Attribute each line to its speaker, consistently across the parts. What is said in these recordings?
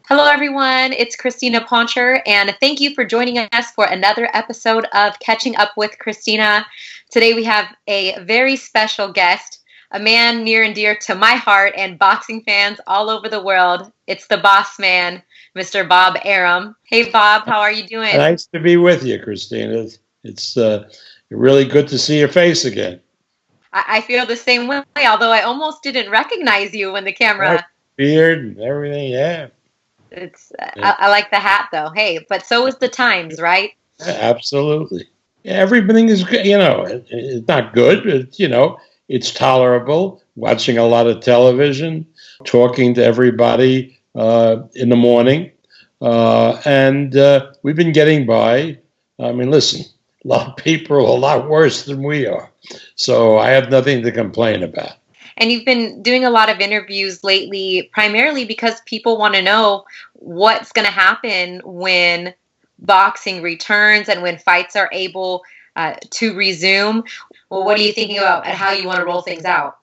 Speaker 1: Hello, everyone. It's Christina Poncher, and thank you for joining us for another episode of Catching Up with Christina. Today, we have a very special guest, a man near and dear to my heart and boxing fans all over the world. It's the boss man, Mr. Bob Arum. Hey, Bob, how are you doing?
Speaker 2: Nice to be with you, Christina. It's really good to see your face again.
Speaker 1: I feel the same way, although I almost didn't recognize you when the camera...
Speaker 2: Beard and everything, yeah.
Speaker 1: I like the hat, though. Hey, but so is the times, right?
Speaker 2: Yeah, absolutely. Yeah, everything is, it's not good, but, it's tolerable. Watching a lot of television, talking to everybody in the morning. And we've been getting by. I mean, listen, a lot of people are a lot worse than we are. So I have nothing to complain about.
Speaker 1: And you've been doing a lot of interviews lately, primarily because people want to know what's going to happen when boxing returns and when fights are able to resume. Well, what are you thinking about and how you want to roll things out?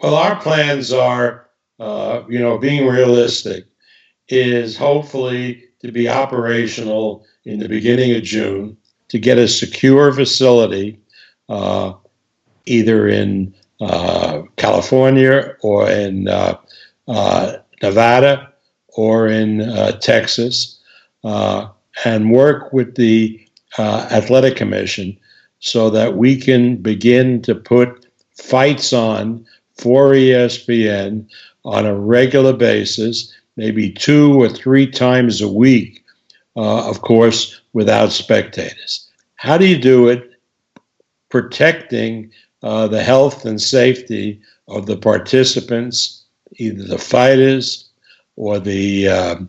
Speaker 2: Well, our plans are, being realistic, is hopefully to be operational in the beginning of June to get a secure facility, either in California or in Nevada or in Texas, and work with the Athletic Commission so that we can begin to put fights on for ESPN on a regular basis, maybe 2 or 3 times a week, of course, without spectators. How do you do it? Protecting the health and safety of the participants, either the fighters or the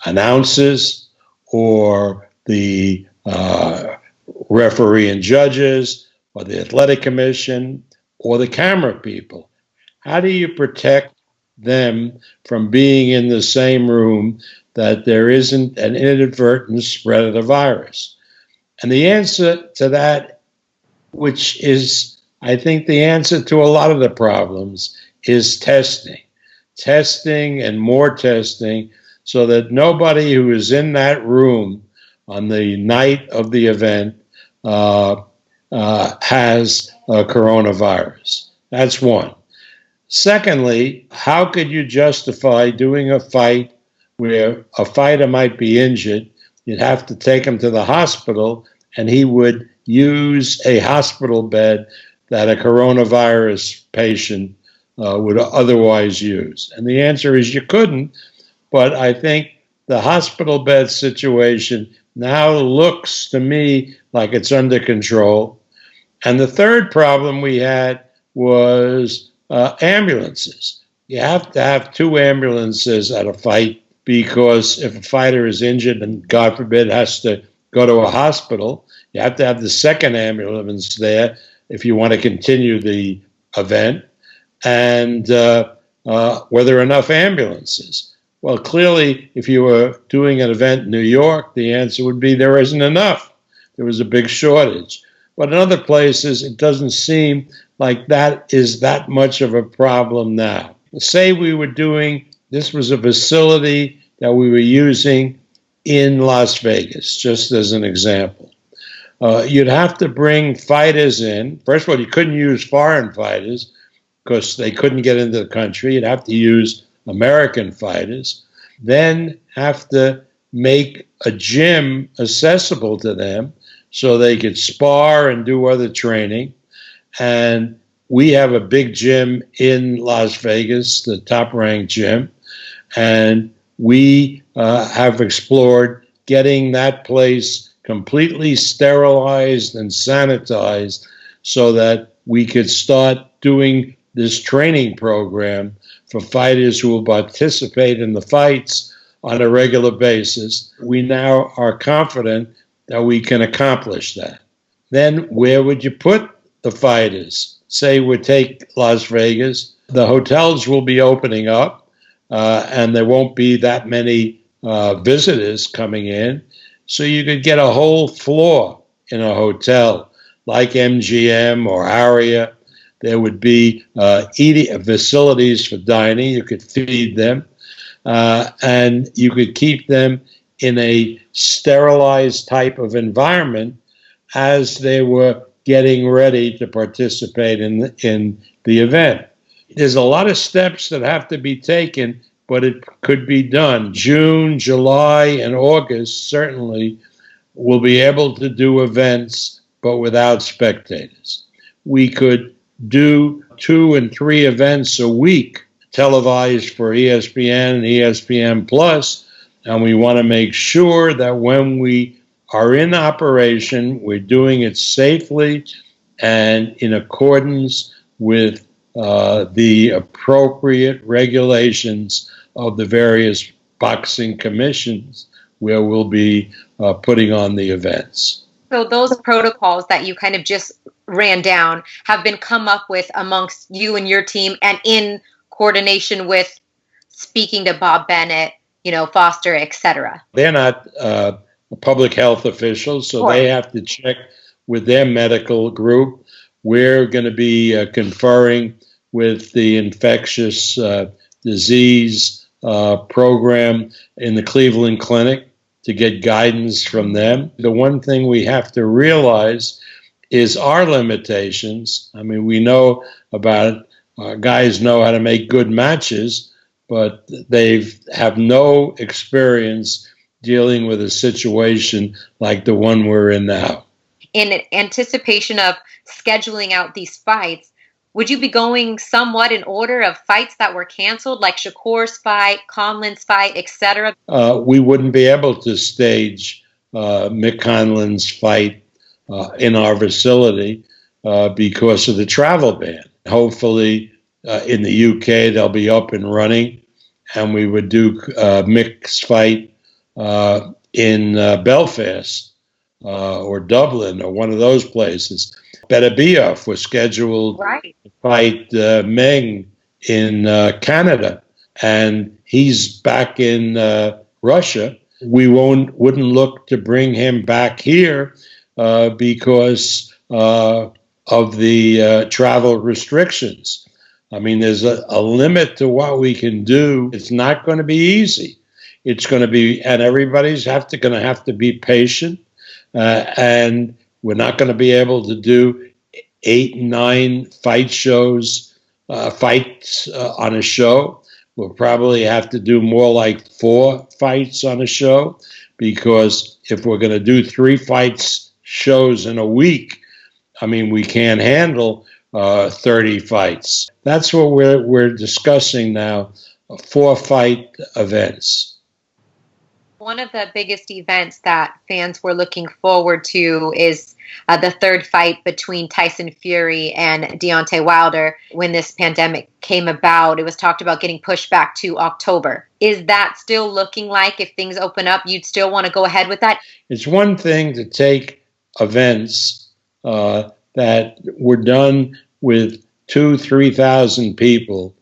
Speaker 2: announcers or the referee and judges or the athletic commission or the camera people. How do you protect them from being in the same room that there isn't an inadvertent spread of the virus? And the answer to that, which is, I think, the answer to a lot of the problems, is testing. Testing and more testing so that nobody who is in that room on the night of the event has coronavirus. That's one. Secondly, how could you justify doing a fight where a fighter might be injured? You'd have to take him to the hospital, and he would use a hospital bed that a coronavirus patient would otherwise use. And the answer is you couldn't, but I think the hospital bed situation now looks to me like it's under control. And the third problem we had was ambulances. You have to have 2 ambulances at a fight because if a fighter is injured and, God forbid, has to go to a hospital, you have to have the second ambulance there if you want to continue the event. And were there enough ambulances? Well, clearly, if you were doing an event in New York, the answer would be there isn't enough. There was a big shortage. But in other places, it doesn't seem like that is that much of a problem now. Say this was a facility that we were using in Las Vegas, just as an example. You'd have to bring fighters in. First of all, you couldn't use foreign fighters because they couldn't get into the country. You'd have to use American fighters. Then have to make a gym accessible to them so they could spar and do other training. And we have a big gym in Las Vegas, the top-ranked gym, and we have explored getting that place completely sterilized and sanitized so that we could start doing this training program for fighters who will participate in the fights on a regular basis. We now are confident that we can accomplish that. Then where would you put the fighters? Say we take Las Vegas, the hotels will be opening up and there won't be that many visitors coming in. So you could get a whole floor in a hotel like MGM or Aria. There would be eating facilities for dining. You could feed them. and you could keep them in a sterilized type of environment as they were getting ready to participate in the event. There's a lot of steps that have to be taken, but it could be done. June, July, and August certainly will be able to do events, but without spectators. We could do 2 and 3 events a week, televised for ESPN and ESPN Plus, and we want to make sure that when we are in operation, we're doing it safely and in accordance with the appropriate regulations of the various boxing commissions where we'll be putting on the events.
Speaker 1: So those protocols that you kind of just ran down have been come up with amongst you and your team and in coordination with speaking to Bob Bennett, Foster, etc.
Speaker 2: They're not public health officials, so they have to check with their medical group. We're going to be conferring with the infectious disease program in the Cleveland Clinic to get guidance from them. The one thing we have to realize is our limitations. I mean, we know about guys know how to make good matches, but they have no experience dealing with a situation like the one we're in now.
Speaker 1: In anticipation of scheduling out these fights, would you be going somewhat in order of fights that were canceled, like Shakur's fight, Conlan's fight, etc.?
Speaker 2: We wouldn't be able to stage Mick Conlan's fight in our facility because of the travel ban. Hopefully, in the UK, they'll be up and running, and we would do Mick's fight in Belfast or Dublin or one of those places. Beterbiev was scheduled to fight Meng in Canada, and he's back in Russia. We wouldn't look to bring him back here because of the travel restrictions. I mean, there's a limit to what we can do. It's not going to be easy. It's going to be, and everybody's going to have to be patient, and we're not going to be able to do 8, 9 fights on a show. We'll probably have to do more like 4 fights on a show, because if we're going to do 3 shows in a week, I mean, we can't handle 30 fights. That's what we're discussing now, 4-fight events.
Speaker 1: One of the biggest events that fans were looking forward to is the 3rd fight between Tyson Fury and Deontay Wilder. When this pandemic came about, it was talked about getting pushed back to October. Is that still looking like, if things open up, you'd still want to go ahead with that?
Speaker 2: It's one thing to take events that were done with 2,000-3,000 people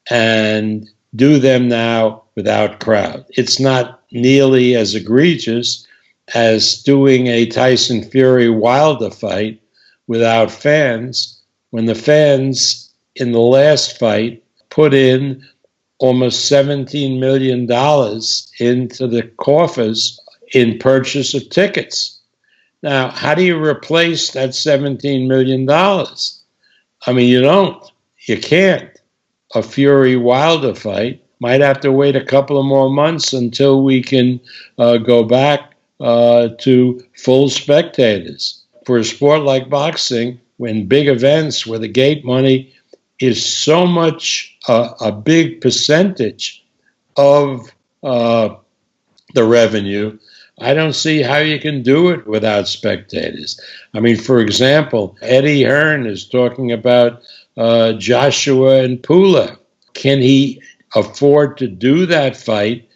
Speaker 2: and do them now without crowd. It's not nearly as egregious as doing a Tyson Fury Wilder fight without fans, when the fans in the last fight put in almost $17 million into the coffers in purchase of tickets. Now, how do you replace that $17 million? I mean, you can't. A Fury Wilder fight might have to wait a couple of more months until we can go back to full spectators. For a sport like boxing, when big events where the gate money is so much a big percentage of the revenue, I don't see how you can do it without spectators. I mean, for example, Eddie Hearn is talking about Joshua and Pulev. Can he afford to do that fight?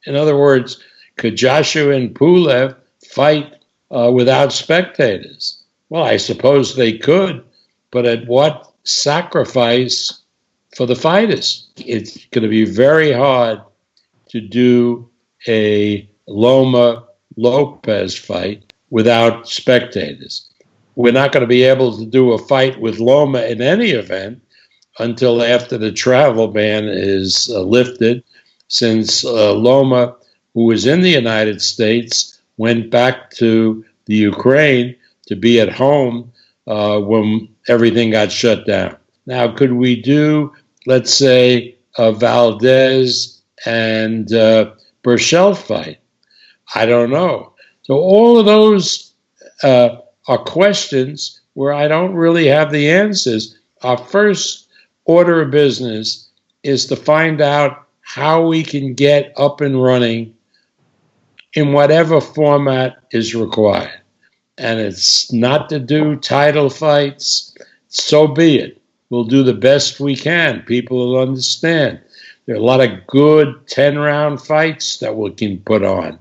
Speaker 2: In other words, could Joshua and Pulev fight without spectators? Well, I suppose they could, but at what sacrifice for the fighters? It's going to be very hard to do a Loma Lopez fight without spectators. We're not going to be able to do a fight with Loma in any event until after the travel ban is lifted, since Loma, who was in the United States, went back to the Ukraine to be at home when everything got shut down. Now, could we do, let's say, a Valdez and Burchell fight? I don't know. So all of those are questions where I don't really have the answers. Our first order of business is to find out how we can get up and running in whatever format is required. And it's not to do title fights. So be it. We'll do the best we can. People will understand. There are a lot of good 10-round fights that we can put on.